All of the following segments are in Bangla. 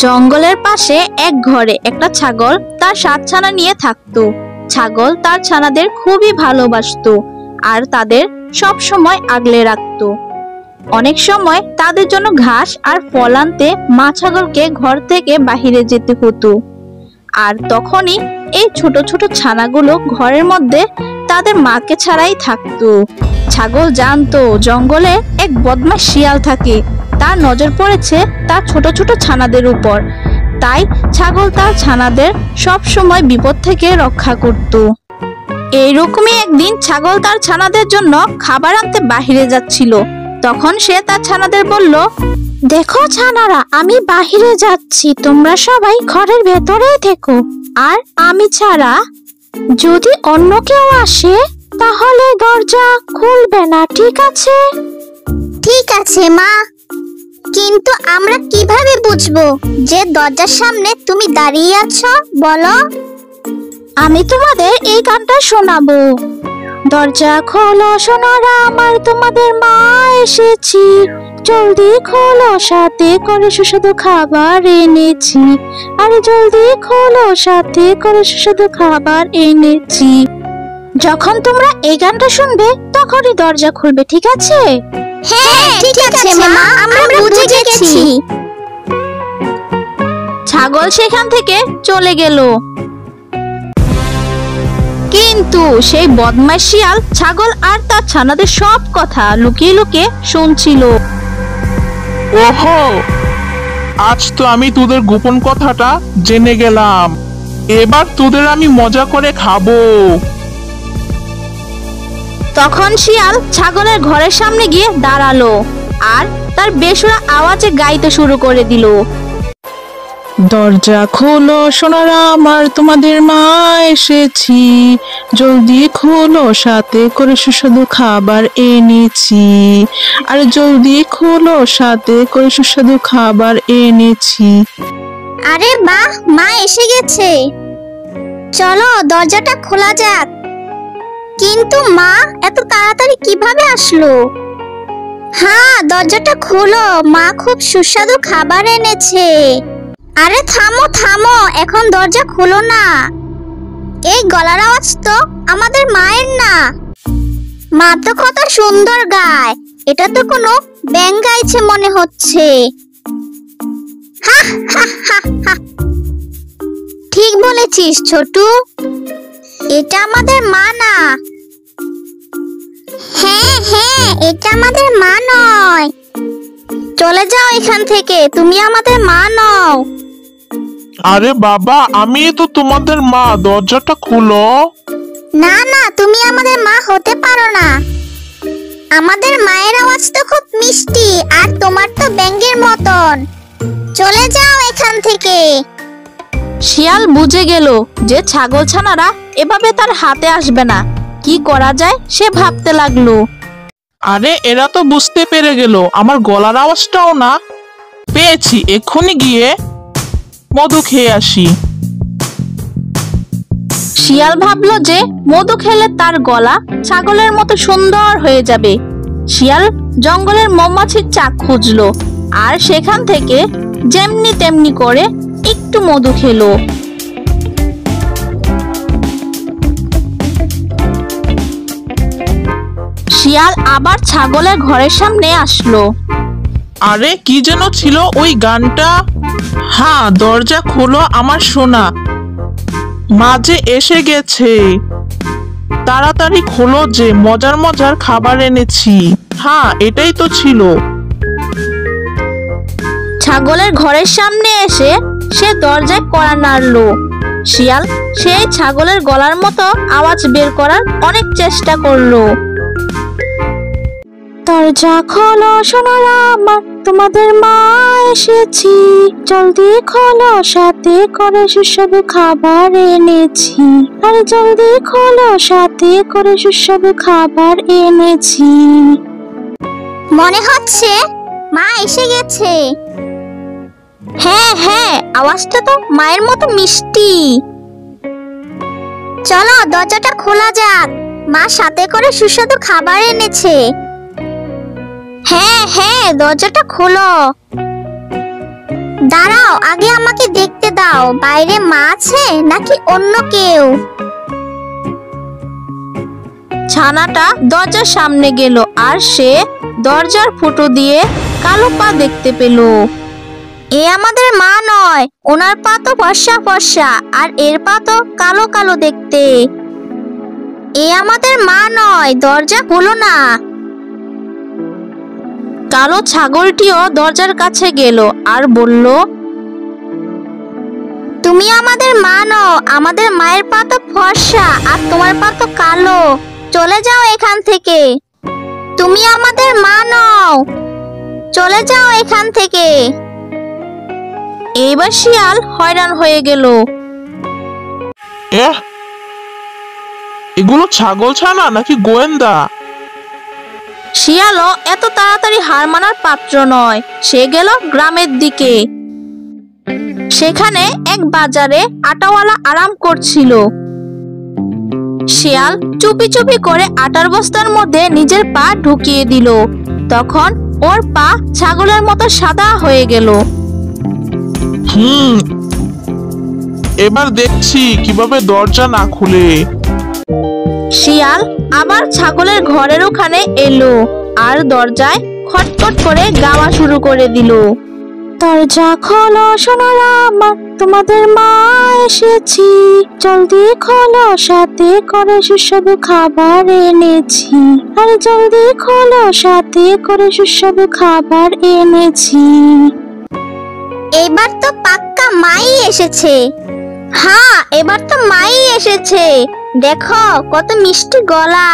জঙ্গলের পাশে এক ঘরে একটা ছাগল তার ৭ ছানা নিয়ে থাকতো। ছাগল তার ছানাদের খুবই ভালোবাসতো আর তাদের সব সময় আগলে রাখতো। অনেক সময় তাদের জন্য ঘাস আর ফল আনতে মা ছাগলকে ঘর থেকে বাহিরে যেতে হতো। আর তখনই এই ছোট ছোট ছানাগুলো ঘরের মধ্যে তাদের মাকে ছাড়াই থাকতো। ছাগল জানতো জঙ্গলে এক বদমাশ শিয়াল থাকে, তার নজর পড়েছে তার ছোট ছোট ছানাদের উপর। তাই ছাগল তার ছানাদের সব সময় বিপদ থেকে রক্ষা করত। এইরকমই একদিন ছাগল তার ছানাদের জন্য খাবার আনতে বাহিরে যাচ্ছিল। তখন সে তার ছানাদের বলল, দেখো ছানারা, আমি বাহিরে যাচ্ছি, তোমরা সবাই ঘরের ভেতরেই থেকো। আর আমি ছাড়া যদি অন্য কেউ আসে তাহলে দরজা খুলবে না, ঠিক আছে? ঠিক আছে মা, কিন্তু আমরা কিভাবে বুঝবো যে দরজার সামনে তুমি দাঁড়িয়ে আছো? বলো। আমি তোমাদের এই গানটা শোনাবো। দরজা খোলো সোনারা আমার, তোমাদের মা এসেছি, জলদি খোলো, সাথে করে সুস্বাদু খাবার এনেছি। আরে জলদি খোলো, সাথে করে সুস্বাদু খাবার এনেছি। যখন তোমরা এই গানটা শুনবে তখনই দরজা খুলবে, ঠিক আছে? হ্যাঁ ঠিক আছে মা, আমরা বুঝে গেছি। ছাগল সেখান থেকে চলে গেল। কিন্তু সেই বদমাশ শিয়াল ছাগল আর তার ছানাদের সব কথা লুকিয়ে লুকিয়ে শুনছিল। ওহো, আজ তো আমি তোদের গোপন কথাটা জেনে গেলাম। এবার তোদের আমি মজা করে খাবো। তখন শিয়াল ছাগলের ঘরের সামনে গিয়ে দাঁড়ালো আর তার বেসুরা আওয়াজে গাইতে শুরু করে দিল। দরজা খোলো সোনারা আমার, তোমাদের মা এসেছি, জলদি খোলো, সাথে করে সুস্বাদু খাবার এনেছি। আর জলদি খোলো, সাথে করে সুস্বাদু খাবার এনেছি। আরে বাহ, মা এসে গেছে, চলো দরজাটা খোলা যাক। কিন্তু মা এত তাড়াতাড়ি কিভাবে আসলো? হ্যাঁ, দরজাটা খোলো, মা খুব সুস্বাদু খাবার এনেছে। আরে থামো থামো, এখন দরজা খোলো না। এই গলার আওয়াজ তো আমাদের মায়ের না। মা তো কত সুন্দর গায়, এটা তো কোনো ব্যাঙ গাইছে মনে হচ্ছে। হা হা হা হা, ঠিক বলেছিস ছোটু, এটা আমাদের মা না। হ্যাঁ হ্যাঁ, এটা আমাদের মা নয়। চলে যাও এখান থেকে, তুমি আমাদের মা নও। আরে বাবা, আমি তো তোমাদের মা, দরজাটা খুলো। না না, তুমি আমাদের মা হতে পারো না। আমাদের মায়ের আওয়াজ তো খুব মিষ্টি, আর তোমার তো ব্যাঙের মতন। চলে যাও এখান থেকে। শিয়াল বুঝে গেল যে ছাগল ছানারা এভাবে তার হাতে আসবে না। কি করা যায় সে ভাবতে লাগলো। আরে এরা তো বুঝতে পেরে গেল আমার গলার আওয়াজটাও না। পেয়েছি, এক্ষুনি গিয়ে মধু খেয়ে আসি। শিয়াল ভাবলো যে মধু খেলে তার গলা ছাগলের মতো সুন্দর হয়ে যাবে। শিয়াল জঙ্গলের মৌমাছির চাক খুঁজলো আর সেখান থেকে যেমনি তেমনি করে একটু মধু খেলো। শিয়াল আবার ছাগলের ঘরের সামনে আসলো। আরে কি যেন ছিল ওই গানটা? হ্যাঁ, দরজা খোলো আমার সোনা, মাঝে এসে গেছে, তাড়াতাড়ি খোলো যে মজার মজার খাবার এনেছি। হ্যাঁ, এটাই তো ছিল। ছাগলের ঘরের সামনে এসে সে দরজায় কড়া নাড়লো। শিয়াল সেই ছাগলের গলার মতো আওয়াজ বের করার অনেক চেষ্টা করলো। দরজা খোলো সোনারা আমার, তোমাদের মা এসেছি, জলদি খোলো, সাথে করে সুস্বাদু খাবার এনেছি। আরে জলদি খোলো, সাথে করে সুস্বাদু খাবার এনেছি। মনে হচ্ছে মা এসে গেছে। হ্যাঁ হ্যাঁ, আওয়াজটা তো মায়ের মতো মিষ্টি। চলো দরজাটা খোলা যাক, মা সাথে করে সুস্বাদু খাবার এনেছে। হ্যাঁ হ্যাঁ, দরজাটা খোলো। দাঁড়াও, আগে আমাকে দেখতে দাও, বাইরে মা আছে নাকি অন্য কেউ। ছানাটা দরজার সামনে গেল আর সে দরজার ফুটো দিয়ে কালো পা দেখতে পেল। এ আমাদের মা নয়, ওনার পা তো ফর্সা ফর্সা আর এর পা তো কালো কালো দেখতে। এ আমাদের মা নয়, দরজা খোলো না। কালো ছাগলটিও দরজার কাছে গেল আর বলল, তুমি আমাদের মা নও, আমাদের মায়ের পা তো ফর্সা আর তোমার পা তো কালো, চলে যাও এখান থেকে। তুমি আমাদের মা নও, চলে যাও এখান থেকে। এইবার শিয়াল হয়রান হয়ে গেল। এগুলো ছাগল ছানা নাকি গোয়েন্দা? শিয়ালও এত তাড়াতাড়ি হার মানার পাত্র নয়। সে গেল গ্রামের দিকে। সেখানে এক বাজারে আটাওয়ালা আরাম করছিল। শিয়াল চুপি চুপি করে আটার বস্তার মধ্যে নিজের পা ঢুকিয়ে দিল। তখন ওর পা ছাগলের মতো সাদা হয়ে গেল। এবার দেখছি কিভাবে দরজা না খুলে। শিয়াল আবার ছাগলের ঘরের ওখানে এলো আর দরজায় খটখট করে গাওয়া শুরু করে দিল। দরজা খোলো সোনারা আমার, তোমাদের মা এসেছি, জলদি খোলো, সাথে করে সুস্বাদু খাবার এনেছি, আর জলদি খোলো, সাথে করে সুস্বাদু খাবার এনেছি। এবার তো পাক্কা মাই এসেছে। হ্যাঁ, এবার তো মাই এসেছে, দেখো কত মিষ্টি গলা।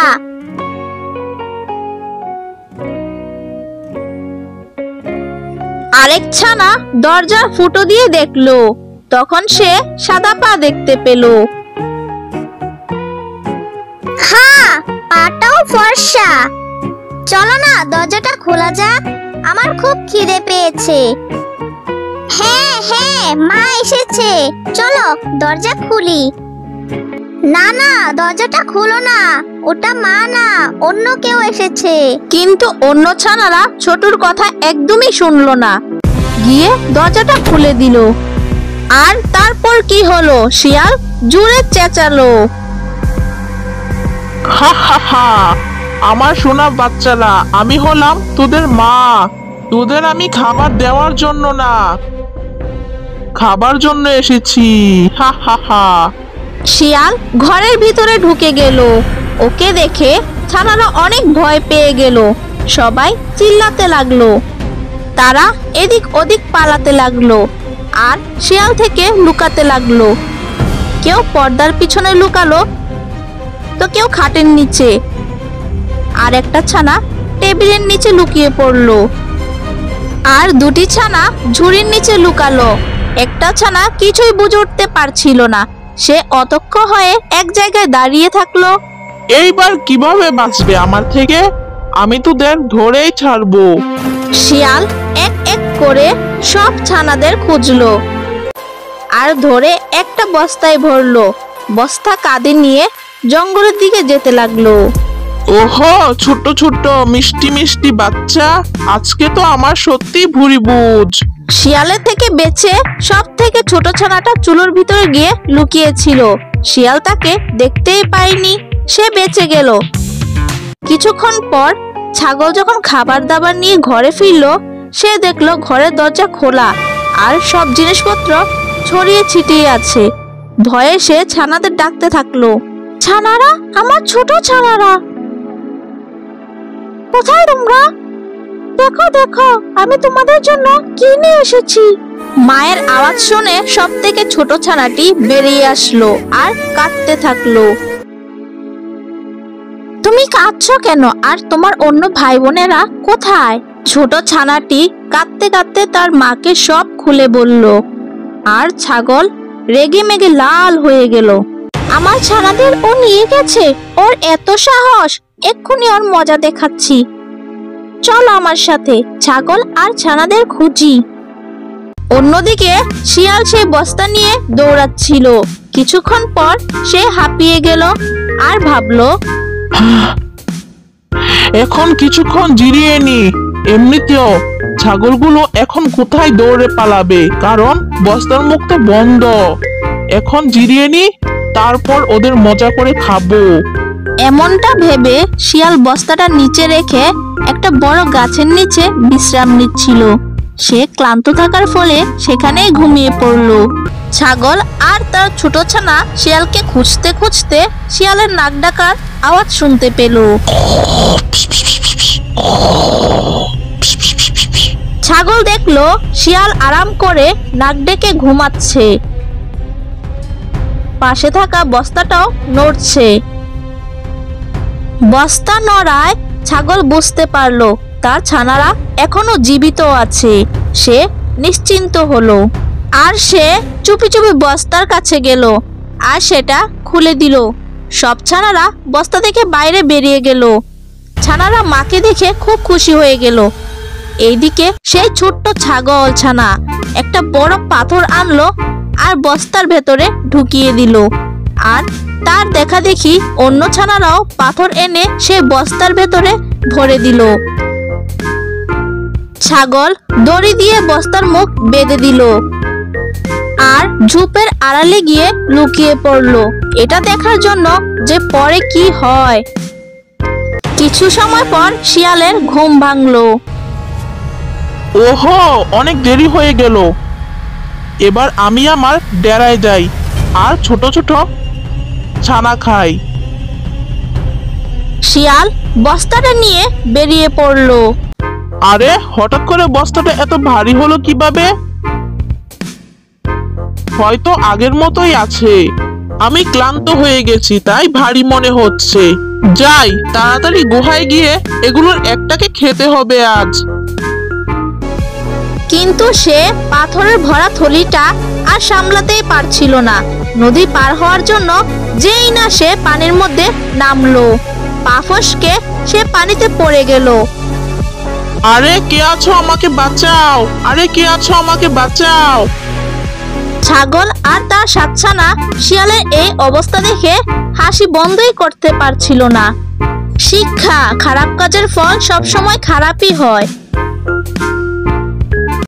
আরেক ছানা দরজার ফুটো দিয়ে দেখলো। তখন সে সাদা পা দেখতে পেল। হ্যাঁ, পাটাও ফর্সা। চলো না, দরজাটা খোলা যাক, আমার খুব খিদে পেয়েছে। হ্যাঁ হ্যাঁ, মা এসেছে, চলো দরজা খুলি। না না, দরজাটা খুলো না, ওটা মা না, অন্য কেউ এসেছে। কিন্তু অন্য ছানারা ছোটুর কথা একদমই শুনলো না, গিয়ে দরজাটা খুলে দিল। আর তারপর কি হলো? শিয়াল জোরে চেঁচালো, হা হা হা, আমার সোনা বাচ্চারা, আমি হলাম তোদের মা। তোদের আমি খাবার দেওয়ার জন্য না, খাবার জন্য এসেছি। হা হা হা। শিয়াল ঘরের ভিতরে ঢুকে গেল। ওকে দেখে ছানারা অনেক ভয় পেয়ে গেল। সবাই চিল্লাতে লাগলো। তারা এদিক ওদিক পালাতে লাগলো আর শিয়াল থেকে লুকাতে লাগলো। কেউ পর্দার পিছনে লুকালো, তো কেউ খাটের নিচে, আর একটা ছানা টেবিলের নিচে লুকিয়ে পড়লো, আর দুটি ছানা ঝুড়ির নিচে লুকালো। একটা ছানা কিছুই বুঝে উঠতে পারছিল না। সে অতক্ষ হয়ে এক জায়গায় দাঁড়িয়ে থাকলো। এইবার কিভাবে বাঁচবে আমার থেকে? আমি তোদের ধরেই ছাড়বো। শিয়াল এক এক করে সব ছানাদের খুঁজলো আর ধরে একটা বস্তায় ভরলো। বস্তা কাঁধে নিয়ে জঙ্গলের দিকে যেতে লাগলো। ওহো, ছোট ছোট মিষ্টি মিষ্টি বাচ্চা, আজকে তো আমার সত্যি ভুরি বুঝ। শিয়ালের থেকে বেঁচে সব থেকে ছোট ছানাটা চুলোর ভিতরে গিয়ে লুকিয়েছিল। শিয়াল তাকে দেখতেই পায়নি, সে বেঁচে গেল। কিছুক্ষণ পর ছাগল যখন খাবার দাবার নিয়ে ঘরে ফিরলো, সে দেখলো ঘরের দরজা খোলা আর সব জিনিসপত্র ছড়িয়ে ছিটিয়ে আছে। ভয়ে সে ছানাদের ডাকতে থাকলো, ছানারা, আমার ছোট ছানারা, কোথায় তোমরা? দেখো দেখো, আমি তোমাদের জন্য কি নিয়ে এসেছি। মায়ের আওয়াজ শুনে সব থেকে ছোট ছানাটি বেরিয়ে আসলো আর কাঁদতে থাকলো। তুমি কাঁদছো কেন? আর তোমার অন্য ভাই বোনেরা কোথায়? ছোট ছানাটি কাঁদতে কাঁদতে তার মাকে সব খুলে বলল। আর ছাগল রেগে মেগে লাল হয়ে গেল। আমার ছানাদের ও নিয়ে গেছে, ওর এত সাহস, এক্ষুনি ওর মজা দেখাচ্ছি। চলো আমার সাথে, ছাগল আর ছানাদের খুঁজি। অন্যদিকে শিয়াল সেই বস্তা নিয়ে দৌড়াচ্ছিল। কিছুক্ষণ পর সে হাঁপিয়ে গেল আর ভাবলো, এখন কিছুক্ষণ জিরিয়ে নি, এমনিতেও ছাগলগুলো এখন কোথায় দৌড়ে পালাবে, কারণ বস্তার মুখটা বন্ধ। এখন জিরিয়ে নি, তারপর ওদের মজা করে খাবো। এমনটা ভেবে শিয়াল বস্তাটা নিচে রেখে একটা বড় গাছের নিচে বিশ্রাম নিচ্ছিল। সে ক্লান্ত থাকার ফলে সেখানেই ঘুমিয়ে পড়ল। ছাগল আর তার ছোট ছানা শিয়ালকে খুঁজতে খুঁজতে শিয়ালের নাক ডাকার আওয়াজ শুনতে পেল। ছাগল দেখলো শিয়াল আরাম করে নাক ডেকে ঘুমাচ্ছে, পাশে থাকা বস্তাটাও নড়ছে। বস্তা নড়ায় ছাগল বুঝতে পারলো তার ছানারা এখনো জীবিত আছে। সে নিশ্চিন্ত হলো, আর সে চুপি চুপি বস্তার কাছে গেল আর সেটা খুলে দিল। সব ছানারা বস্তা থেকে বাইরে বেরিয়ে গেল। ছানারা মাকে দেখে খুব খুশি হয়ে গেল। এইদিকে সেই ছোট্ট ছাগল ছানা একটা বড় পাথর আনলো আর বস্তার ভেতরে ঢুকিয়ে দিল। আর তার দেখা দেখি অন্য ছানারাও পাথর এনে সেই বস্তার ভেতরে ভরে দিল। ছাগল দড়ি দিয়ে বস্তার মুখ বেঁধে দিল আর ঝোপের আড়ালে গিয়ে লুকিয়ে পড়ল, এটা দেখার জন্য যে পরে কি হয়। কিছু সময় পর শিয়ালের ঘুম ভাঙলো। ওহো, অনেক দেরি হয়ে গেল। এবার আমি আমার ডেরায় যাই আর ছোট ছোট ছানা খাই। শিয়াল বস্তাটা নিয়ে বেরিয়ে পড়লো। আরে, হঠাৎ করে বস্তাটা এত ভারী হলো কিভাবে? হয়তো আগের মতোই আছে। আমি ক্লান্ত হয়ে গেছি, তাই ভারী মনে হচ্ছে। যাই, তাড়াতাড়ি গুহায় গিয়ে এগুলোর একটাকে খেতে হবে আজ। কিন্তু সে পাথরের ভরা থলিটা আর সামলাতেই পারছিল না। নদী পার হওয়ার জন্য যেই না সে পানির মধ্যে নামলো, পা ফসকে সে পানিতে পড়ে গেল। আরে, কে আছো? আমাকে বাঁচাও! আরে, কে আছো? আমাকে বাঁচাও! ছাগল আর তার সাতছানা শিয়ালের এই অবস্থা দেখে হাসি বন্ধই করতে পারছিল না। শিক্ষা, খারাপ কাজের ফল সবসময় খারাপই হয়।